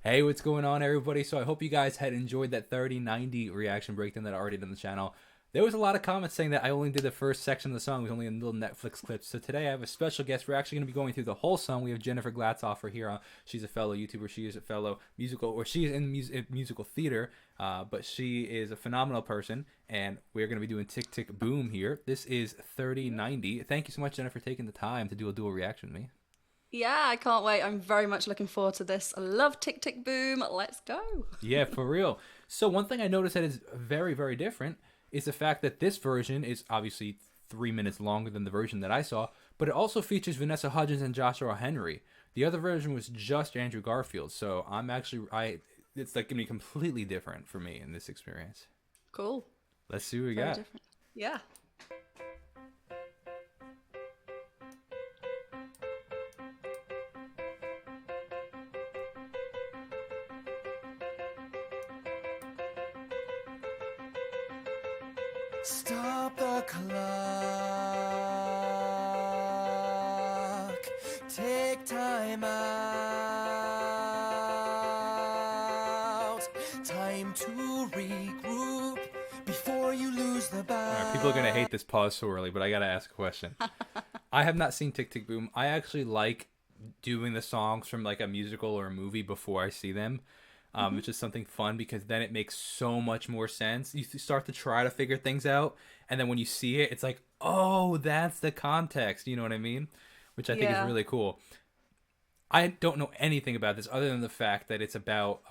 Hey, what's going on, everybody? So I hope you guys had enjoyed that 3090 reaction breakdown that I already did on the channel. There was a lot of comments saying that I only did the first section of the song. It was only a little Netflix clip. So today I have a special guest. We're actually going to be going through the whole song. We have Jennifer Glatzhofer here. She's a fellow YouTuber. She is a fellow musical, or she is in musical theater, but she is a phenomenal person. And we're going to be doing Tick Tick Boom here. This is 3090. Thank you so much, Jennifer, for taking the time to do a dual reaction with me. Yeah, I can't wait. I'm very much looking forward to this. I love Tick Tick Boom. Let's go. Yeah, for real. So one thing I noticed that is very, very different is the fact that this version is obviously 3 minutes longer than the version that I saw, but it also features Vanessa Hudgens and Joshua Henry. The other version was just Andrew Garfield. So it's like gonna be completely different for me in this experience. Cool. Let's see what we Very got. different. Yeah. Stop the clock. Take time out. Time to regroup before you lose the bout. All right, people are gonna hate this pause so early, but I gotta ask a question. I have not seen Tick Tick Boom. I actually like doing the songs from like a musical or a movie before I see them. It's just something fun because then it makes so much more sense. You start to try to figure things out, and then when you see it, it's like, oh, that's the context. You know what I mean? Which I think is really cool. I don't know anything about this other than the fact that it's about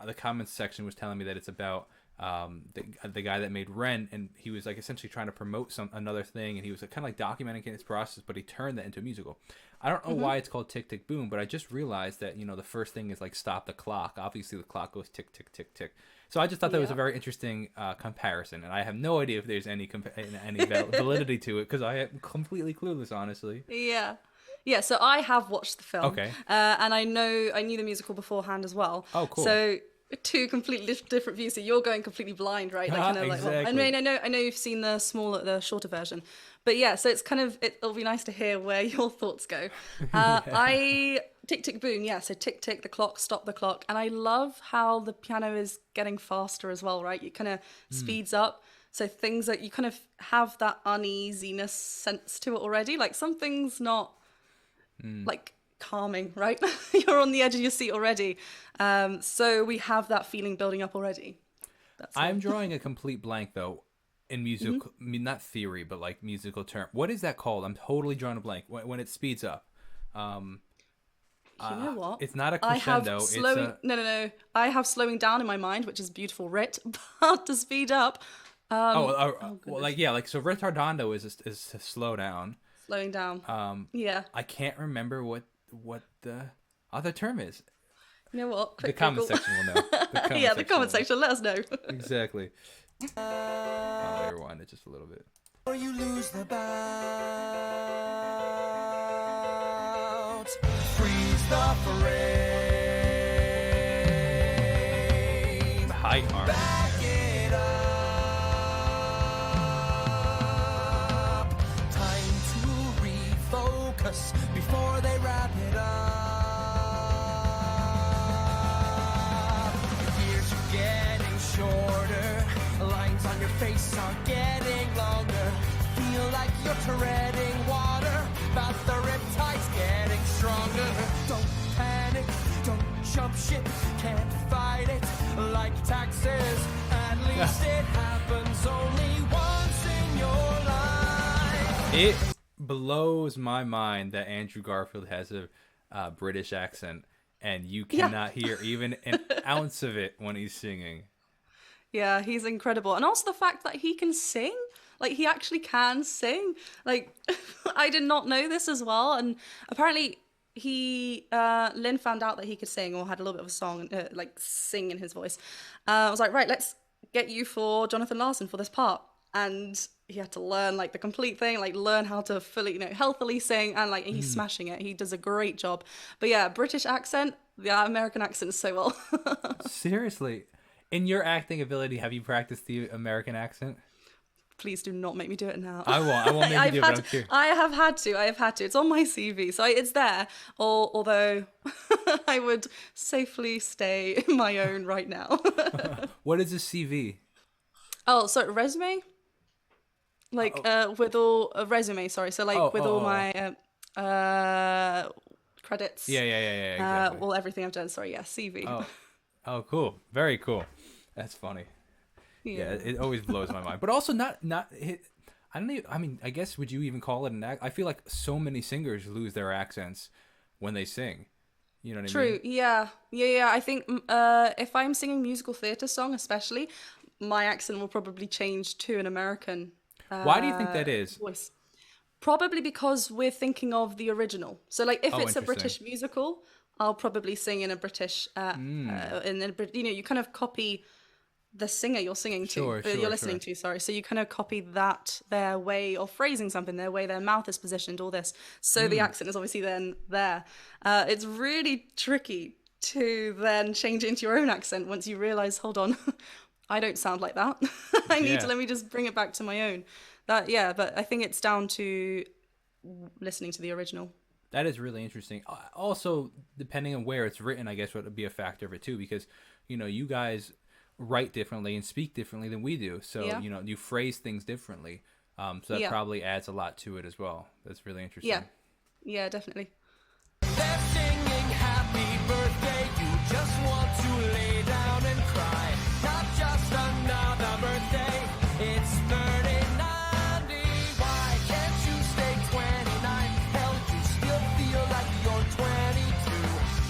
the comments section was telling me that it's about the guy that made Rent, and he was like essentially trying to promote another thing, and he was kind of like documenting his process, but he turned that into a musical. I don't know why it's called Tick Tick Boom, but I just realized that, you know, the first thing is like stop the clock. Obviously the clock goes tick tick tick tick. So I just thought that was a very interesting comparison, and I have no idea if there's any validity to it because I am completely clueless, honestly. Yeah. Yeah, so I have watched the film. Okay. And I knew the musical beforehand as well. Oh, cool. So two completely different views. So you're going completely blind, right? Like, kind of Exactly. like, well, I know you've seen the shorter version, but yeah. So it's it'll be nice to hear where your thoughts go. Tick Tick Boom, yeah. So tick tick the clock, stop the clock, and I love how the piano is getting faster as well, right? It kind of speeds up. So things that you kind of have that uneasiness sense to it already. Like something's not like calming, right? You're on the edge of your seat already. So we have that feeling building up already. I'm drawing a complete blank though in musical, I mean, not theory, but like musical term. What is that called? I'm totally drawing a blank when it speeds up. You know what? It's not a crescendo. No. I have slowing down in my mind, which is beautiful writ, but to speed up. Well, like so retardando is to slow down. Slowing down. Yeah. I can't remember what the other term is. You know what? The comment section will know. The comment section. Let us know. Exactly. I'll rewind it just a little bit. Or you lose the bout. Freeze the frame. High harmony. Back it up. Time to refocus before they wrap it up. Years are getting shorter. Lines on your face are getting longer. Feel like you're treading water, but the riptide's getting stronger. Don't panic, don't jump ship, can't fight it like taxes. At least it happens only once in your life. It blows my mind that Andrew Garfield has a British accent, and you cannot hear even an ounce of it when he's singing. Yeah, he's incredible. And also the fact that he can sing. Like, he actually can sing. Like, I did not know this as well. And apparently Lynn found out that he could sing or had a little bit of a song, like sing in his voice. I was like, right, let's get you for Jonathan Larson for this part. And he had to learn like the complete thing, like learn how to fully, healthily sing, and like he's smashing it. He does a great job. But yeah, British accent, the American accent is so well. Seriously. In your acting ability, have you practiced the American accent? Please do not make me do it now. I won't make you do it, but I'm curious. I have had to. It's on my CV, so it's there. Although I would safely stay my own right now. What is a CV? Oh, so resume? Like, with all... A resume, sorry. So, like, with all my credits. Yeah, exactly. Well, everything I've done. Sorry, yeah, CV. Oh, cool. Very cool. That's funny. Yeah, it always blows my mind. But also not I don't even, I mean, I guess, would you even call it an act? I feel like so many singers lose their accents when they sing. You know what I mean? True. Yeah. I think if I'm singing musical theatre song, especially, my accent will probably change to an American Why do you think that is? voice. Probably because we're thinking of the original. So, like, if it's a interesting. British musical, I'll probably sing in a British, you kind of copy the singer you're singing to, you're listening to, sorry. So you kind of copy that, their way of phrasing something, their way their mouth is positioned, all this. So the accent is obviously then there. It's really tricky to then change it into your own accent once you realize, hold on, I don't sound like that. Let me just bring it back to my own. But I think it's down to listening to the original. That is really interesting. Also, depending on where it's written, I guess would be a factor of it too, because, you guys write differently and speak differently than we do. So, you phrase things differently. So that probably adds a lot to it as well. That's really interesting. Yeah, definitely. They're singing happy birthday. You just want to lay down and cry. Not just another birthday. It's 3090. Why can't you stay 29? Hell, you still feel like you're 22.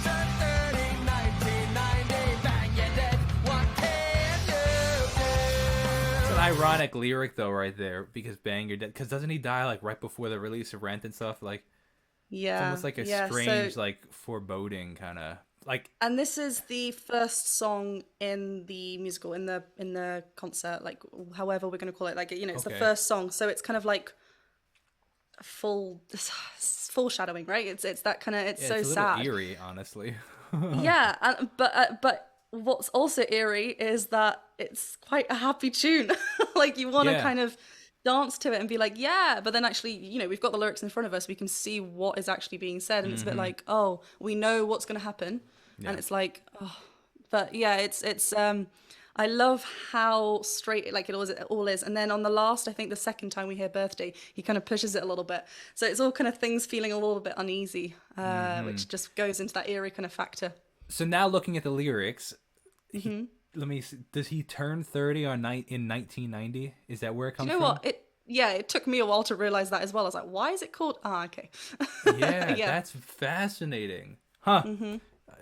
Turn 30, 1990. Bang, you're dead. What can you do? It's an ironic lyric though, right there, because bang, you're dead. Because doesn't he die like right before the release of Rent and stuff? Like, yeah, it's almost like a strange, like, foreboding kind of like. And this is the first song in the musical, in the concert, like, however we're going to call it. Like, it's the first song, so it's kind of like foreshadowing, right? It's that kind of, it's so it's a sad, little eerie, honestly. but what's also eerie is that it's quite a happy tune. Like, you want to kind of dance to it and be like, yeah, but then actually, we've got the lyrics in front of us, we can see what is actually being said, and it's a bit like, oh, we know what's going to happen, and it's like, oh, but yeah, it's I love how straight it all is. And then on the last, I think the second time we hear birthday, he kind of pushes it a little bit, so it's all kind of things feeling a little bit uneasy, which just goes into that eerie kind of factor. So now looking at the lyrics, let me see, does he turn 30 in 1990? Is that where it comes from? What? It took me a while to realize that as well. I was like, why is it called? Okay. Yeah, that's fascinating. Huh.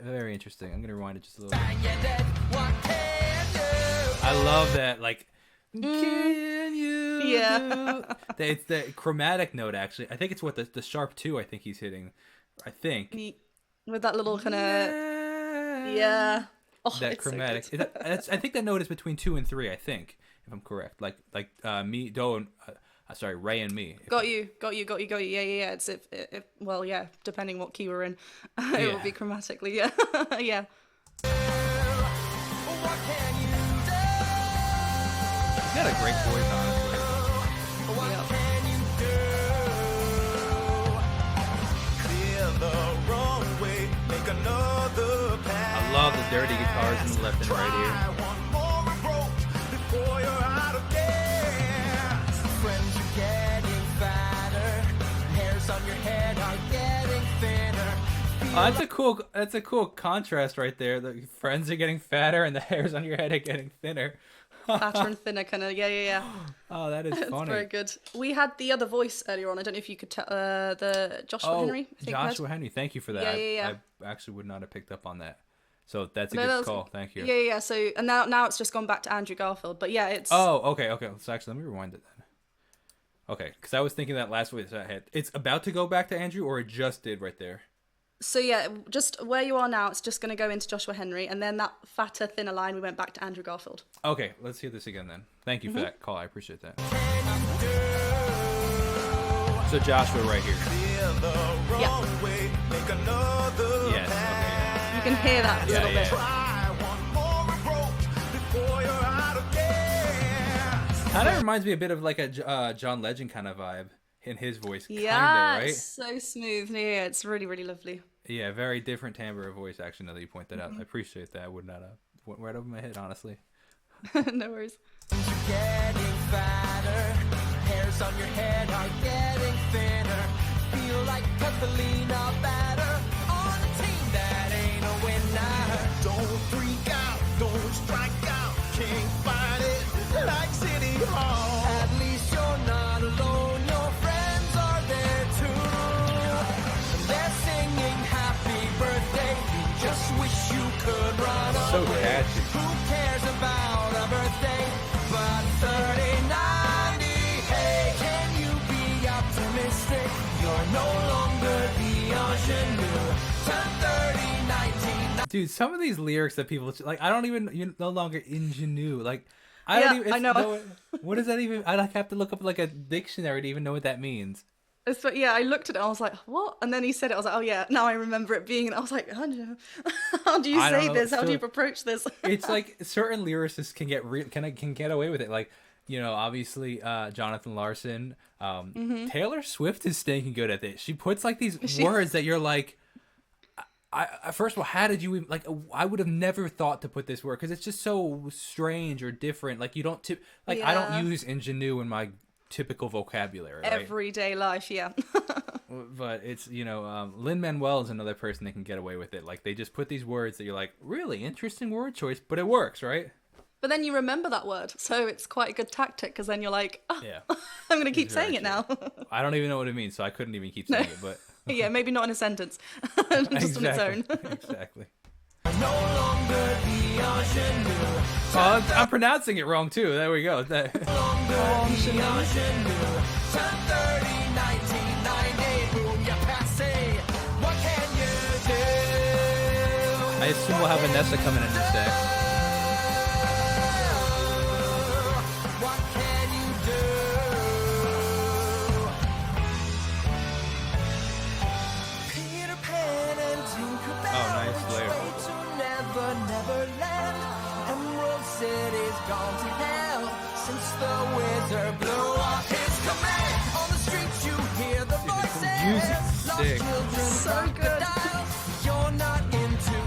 Very interesting. I'm going to rewind it just a little bit. I love that, like, can you do? It's the chromatic note, actually. I think it's what the sharp 2 I think he's hitting. I think. With that little kind of... Yeah. Oh, that chromatic. So I think that note is between 2 and 3. I think, if I'm correct. Like me, do, and Ray and me. Got you. Yeah. It's well, yeah. Depending what key we're in, it will be chromatically. Yeah, yeah. What can you do? He's got a great voice, honestly. What can you do? Clear the wrong way, make another path. I love the dirty guitars in the left and right here. One more rope before you're out of gas. Friends are getting fatter, hairs on your head are getting thinner. That's a cool contrast right there. The friends are getting fatter and the hairs on your head are getting thinner. Fatter and thinner, kind of. Yeah. Oh, that is funny. That's very good. We had the other voice earlier on. I don't know if you could tell the Joshua Henry. Joshua Henry. Thank you for that. Yeah. I actually would not have picked up on that. So that's a good call. Thank you. Yeah. So and now it's just gone back to Andrew Garfield. But yeah, it's. Oh, okay. So actually, let me rewind it then. Okay, because I was thinking that last voice I had. It's about to go back to Andrew, or it just did right there. So yeah, just where you are now, it's just going to go into Joshua Henry, and then that fatter, thinner line, we went back to Andrew Garfield. Okay, let's hear this again then. Thank you for that call. I appreciate that. So Joshua right here. Yeah. Yes. Okay. You can hear that a little bit. Kind of reminds me a bit of like a John Legend kind of vibe in his voice. Yeah, Kinda, right? it's so smooth. Yeah, it's really, really lovely. Yeah, very different timbre of voice, actually, now that you point that out. I appreciate that. I would not have went right over my head, honestly. No worries. You're getting fatter, hairs on your head are getting thinner. Feel like Catalina batter on a team that ain't a winner. Don't freak out, don't strike out, can't fight it like City Hall. At least you're not alone, your friends are there too. They're singing happy birthday, you just wish you could run So away. catchy. Who cares about a birthday but 30-90? Hey, can you be optimistic? You're no longer the ingenue. Turn 30-19. Dude, some of these lyrics that people like, I don't even, you're no longer ingenue. Like, I don't Yeah, even. I know. What does that even? I like have to look up like a dictionary to even know what that means. But yeah, I looked at it. I was like, "What?" And then he said it. I was like, "Oh yeah, now I remember it being." And I was like, "How do you, how do you I don't say know, this? How do still- you approach this?" It's like certain lyricists can get can get away with it. Like, you know, obviously Jonathan Larson, Taylor Swift is stinking good at this. She puts like these words that you're like, I first of all, how did you even, like? I would have never thought to put this word because it's just so strange or different. Like you don't I Yeah. don't use ingenue in my typical vocabulary. Right? Everyday life, yeah. But it's, you know, Lin-Manuel is another person that can get away with it. Like they just put these words that you're like, really interesting word choice, but it works, right? But then you remember that word, so it's quite a good tactic because then you're like, oh, Yeah. I'm gonna keep It's very saying it now. I don't even know what it means, so I couldn't even keep saying it. But Yeah, maybe not in a sentence, just on its own. Exactly. No longer the ingenue. Oh, I'm pronouncing it wrong too. There we go. Longer the ingenue. Turn 30-19, 9-8, boom, you passe. What can you do? I assume we'll have Vanessa coming in this day. What can you do? Peter Pan and Tinkerbell. Oh, nice layer. To Neverland. Emerald City's gone to hell since the wizard blew off his command. On the streets you hear the voices. music's Lost sick. children, So good. crocodiles. You're not into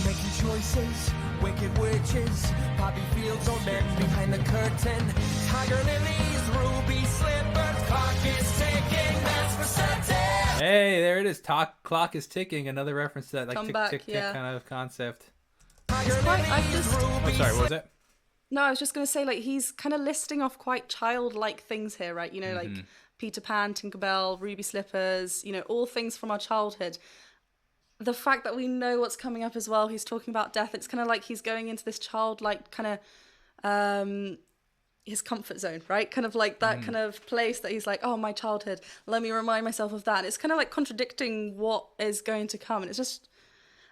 making choices. Wicked witches, poppy fields, old men behind the curtain. Tiger lilies, ruby slippers, clock is ticking, that's for certain. Hey, there it is. Clock is ticking. Another reference to that like Come tick back, tick tick yeah. kind of concept. Tiger quite- I lilies, just- I'm ruby sorry. What was it? No, I was just gonna say, like, he's kind of listing off quite childlike things here, right? You know, like Peter Pan, Tinkerbell, Ruby Slippers, you know, all things from our childhood. The fact that we know what's coming up as well, he's talking about death. It's kind of like he's going into this childlike kind of his comfort zone, right? Kind of like that kind of place that he's like, oh, my childhood, let me remind myself of that. And it's kind of like contradicting what is going to come. And it's just,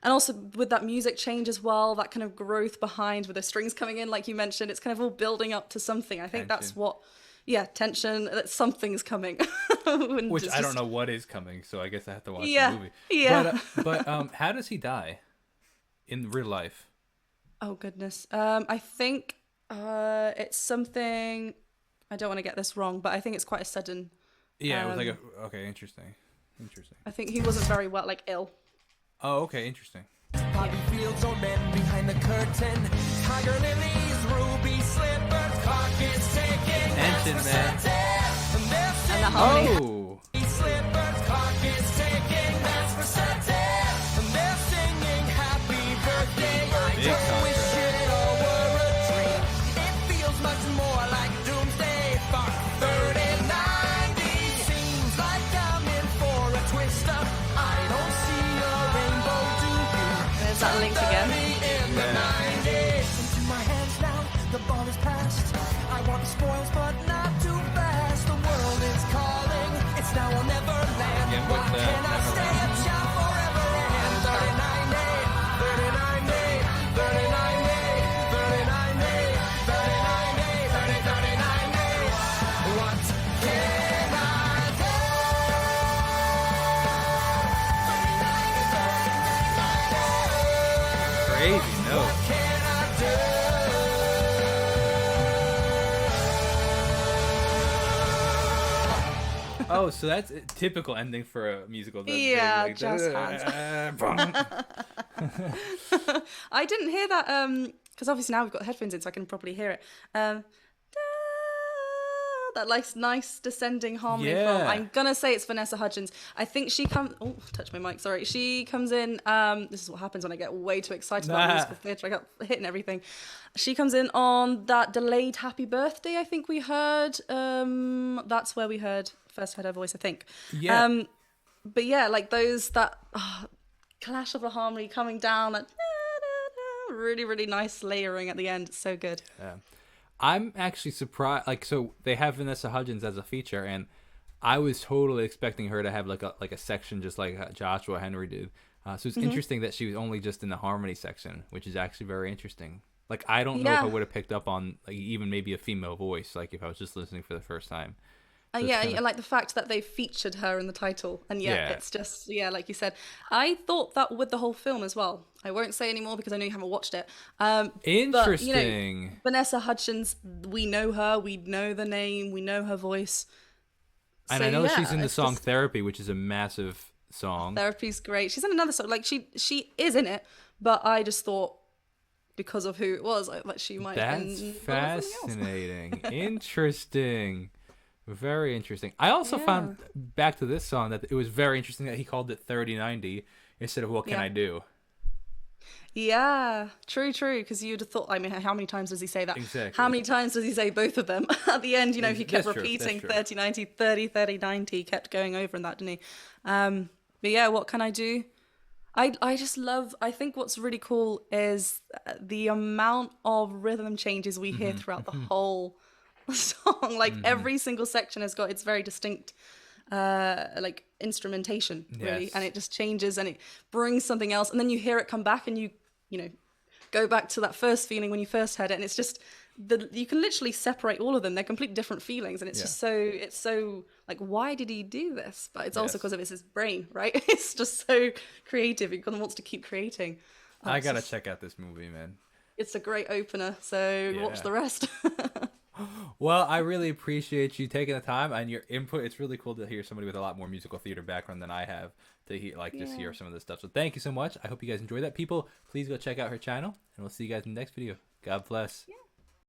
and also with that music change as well, that kind of growth behind with the strings coming in, like you mentioned, it's kind of all building up to something. I think that's Tension. what, yeah, tension, that something's coming. And Which it's I don't just- know what is coming, so I guess I have to watch Yeah, the movie. yeah. But how does he die in real life? Oh goodness. I think it's something. I don't want to get this wrong, but I think it's quite a sudden. Yeah, it was like okay, interesting. I think he wasn't very well, like ill. Oh, okay, interesting. Poppy fields, old men behind the curtain. Tiger lilies, ruby slippers, clock is ticking. Tension, man. And the harmony. Oh, Slippers, clock is ticking, that's for certain. And they're singing happy birthday. I Big just wish contrast. it all were a dream. It feels much more like doomsday. Fuck 30-90. Seems like I'm in for a twist up. I don't see a rainbow, do you? There's that link again. In the 90s. Into my hands now, the ball is passed. I want the spoils, but not too fast. The world is calling. It's now or never land. Again Why with, can't I stay a Neverland. child forever and 39 day, 39 day, 39 day, 39 day, 39 day, 39 day. What can I do? crazy. No. Can I do? Oh, so that's a typical ending for a musical. Yeah, like, jazz hands. I didn't hear that because obviously now we've got headphones in, so I can properly hear it. That nice descending harmony from. Yeah. I'm gonna say it's Vanessa Hudgens. I think she comes. Oh, touch my mic. Sorry. She comes in. This is what happens when I get way too excited about musical theatre. I got hitting everything. She comes in on that delayed Happy Birthday. I think we heard. That's where we first heard her voice. I think. Yeah. But yeah, like those clash of the harmony coming down. Like, really, really nice layering at the end. It's so good. Yeah. I'm actually surprised. Like, so they have Vanessa Hudgens as a feature, and I was totally expecting her to have like a section just like Joshua Henry did. So it's interesting that she was only just in the harmony section, which is actually very interesting. Like, I don't know if I would have picked up on like even maybe a female voice, like if I was just listening for the first time. So I like the fact that they featured her in the title, and it's just like you said. I thought that with the whole film as well. I won't say any more because I know you haven't watched it. Interesting. But, Vanessa Hudgens, we know her, we know the name, we know her voice. And I know she's in the song Therapy, which is a massive song. Therapy's great. She's in another song. Like she is in it, but I just thought because of who it was, like she might. That's fascinating. Interesting. Very interesting. I also found, back to this song, that it was very interesting that he called it 3090 instead of What Can I Do? Yeah, true. Because you'd have thought, I mean, how many times does he say that? Exactly. How many times does he say both of them? At the end, he kept repeating 3090, 3090, he kept going over in that, didn't he? But yeah, What Can I Do? I just love, I think what's really cool is the amount of rhythm changes we hear throughout the whole song. Like every single section has got its very distinct like instrumentation, really, and it just changes and it brings something else, and then you hear it come back and you go back to that first feeling when you first heard it, and it's just you can literally separate all of them. They're completely different feelings, and it's just so like, why did he do this? But it's also because of his brain, right? It's just so creative. He wants to keep creating. I gotta check out this movie, man. It's a great opener, so watch the rest. Well, I really appreciate you taking the time and your input. It's really cool to hear somebody with a lot more musical theater background than I have to hear, just hear some of this stuff. So thank you so much. I hope you guys enjoy that. People, please go check out her channel, and we'll see you guys in the next video. God bless. Yeah.